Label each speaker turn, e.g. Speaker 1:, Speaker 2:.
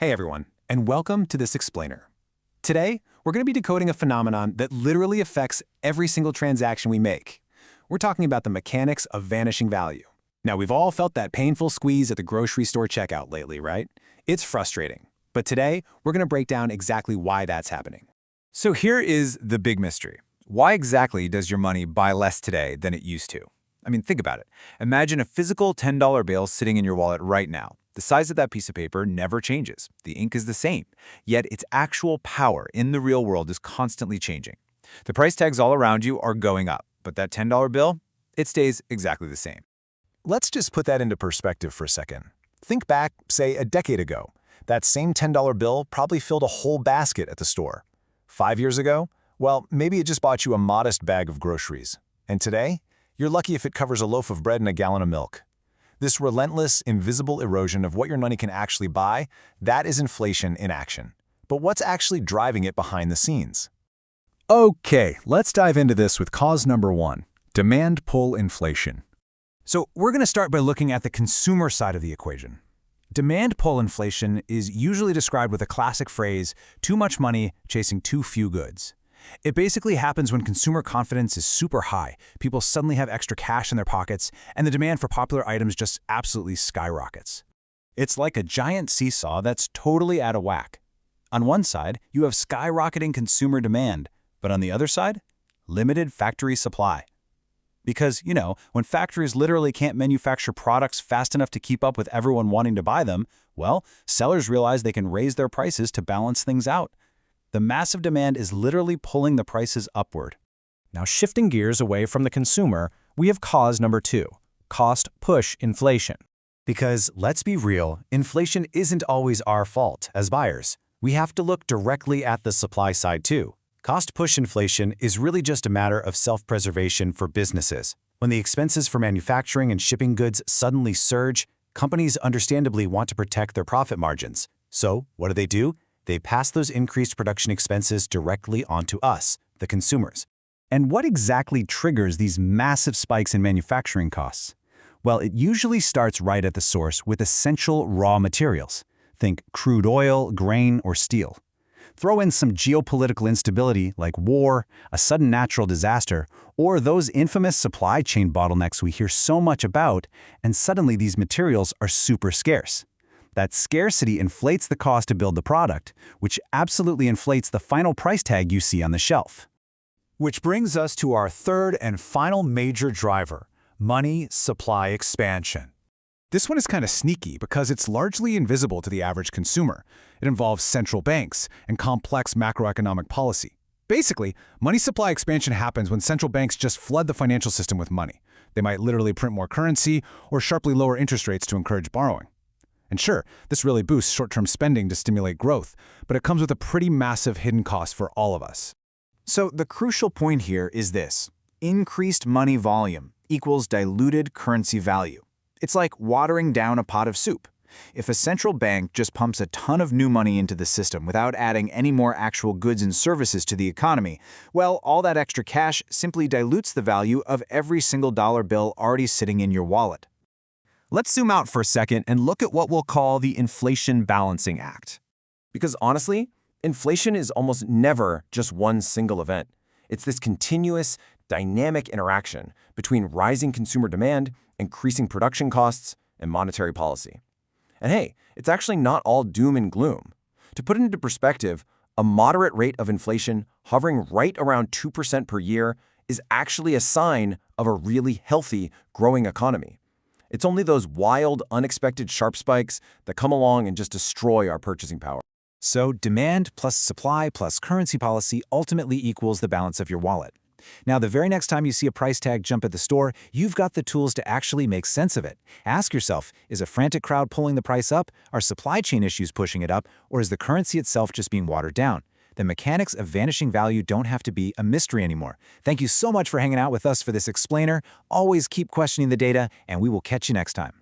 Speaker 1: Hey everyone, and welcome to this explainer. Today, we're going to be decoding a phenomenon that literally affects every single transaction we make. We're talking about the mechanics of vanishing value. Now, we've all felt that painful squeeze at the grocery store checkout lately, right? It's frustrating. But today, we're going to break down exactly why that's happening.
Speaker 2: So here is the big mystery. Why exactly does your money buy less today than it used to? I mean, think about it. Imagine a physical $10 bill sitting in your wallet right now. The size of that piece of paper never changes. The ink is the same. Yet its actual power in the real world is constantly changing. The price tags all around you are going up, but that $10 bill, it stays exactly the same.
Speaker 3: Let's just put that into perspective for a second. Think back, say, a decade ago. That same $10 bill probably filled a whole basket at the store. 5 years ago, well, maybe it just bought you a modest bag of groceries. And today, you're lucky if it covers a loaf of bread and a gallon of milk. This relentless, invisible erosion of what your money can actually buy, that is inflation in action. But what's actually driving it behind the scenes?
Speaker 4: Okay, let's dive into this with cause number one, demand pull inflation.
Speaker 2: So we're going to start by looking at the consumer side of the equation. Demand pull inflation is usually described with a classic phrase, too much money chasing too few goods. It basically happens when consumer confidence is super high, people suddenly have extra cash in their pockets, and the demand for popular items just absolutely skyrockets. It's like a giant seesaw that's totally out of whack. On one side, you have skyrocketing consumer demand, but on the other side, limited factory supply. Because, when factories literally can't manufacture products fast enough to keep up with everyone wanting to buy them, well, sellers realize they can raise their prices to balance things out. The massive demand is literally pulling the prices upward.
Speaker 5: Now, shifting gears away from the consumer, we have cause number two, cost push inflation.
Speaker 6: Because, let's be real, inflation isn't always our fault as buyers. We have to look directly at the supply side too. Cost push inflation is really just a matter of self-preservation for businesses. When the expenses for manufacturing and shipping goods suddenly surge, companies understandably want to protect their profit margins. So, what do? They pass those increased production expenses directly onto us, the consumers.
Speaker 5: And what exactly triggers these massive spikes in manufacturing costs? Well, it usually starts right at the source with essential raw materials. Think crude oil, grain, or steel. Throw in some geopolitical instability like war, a sudden natural disaster, or those infamous supply chain bottlenecks we hear so much about, and suddenly these materials are super scarce. That scarcity inflates the cost to build the product, which absolutely inflates the final price tag you see on the shelf.
Speaker 3: Which brings us to our third and final major driver, money supply expansion.
Speaker 4: This one is kind of sneaky because it's largely invisible to the average consumer. It involves central banks and complex macroeconomic policy. Basically, money supply expansion happens when central banks just flood the financial system with money. They might literally print more currency or sharply lower interest rates to encourage borrowing. And sure, this really boosts short-term spending to stimulate growth, but it comes with a pretty massive hidden cost for all of us.
Speaker 2: So the crucial point here is this. Increased money volume equals diluted currency value. It's like watering down a pot of soup. If a central bank just pumps a ton of new money into the system without adding any more actual goods and services to the economy, well, all that extra cash simply dilutes the value of every single dollar bill already sitting in your wallet.
Speaker 7: Let's zoom out for a second and look at what we'll call the Inflation Balancing Act. Because honestly, inflation is almost never just one single event. It's this continuous, dynamic interaction between rising consumer demand, increasing production costs, and monetary policy. And hey, it's actually not all doom and gloom. To put it into perspective, a moderate rate of inflation hovering right around 2% per year is actually a sign of a really healthy, growing economy. It's only those wild, unexpected sharp spikes that come along and just destroy our purchasing power.
Speaker 6: So demand plus supply plus currency policy ultimately equals the balance of your wallet. Now, the very next time you see a price tag jump at the store, you've got the tools to actually make sense of it. Ask yourself, is a frantic crowd pulling the price up? Are supply chain issues pushing it up? Or is the currency itself just being watered down? The mechanics of vanishing value don't have to be a mystery anymore. Thank you so much for hanging out with us for this explainer. Always keep questioning the data, and we will catch you next time.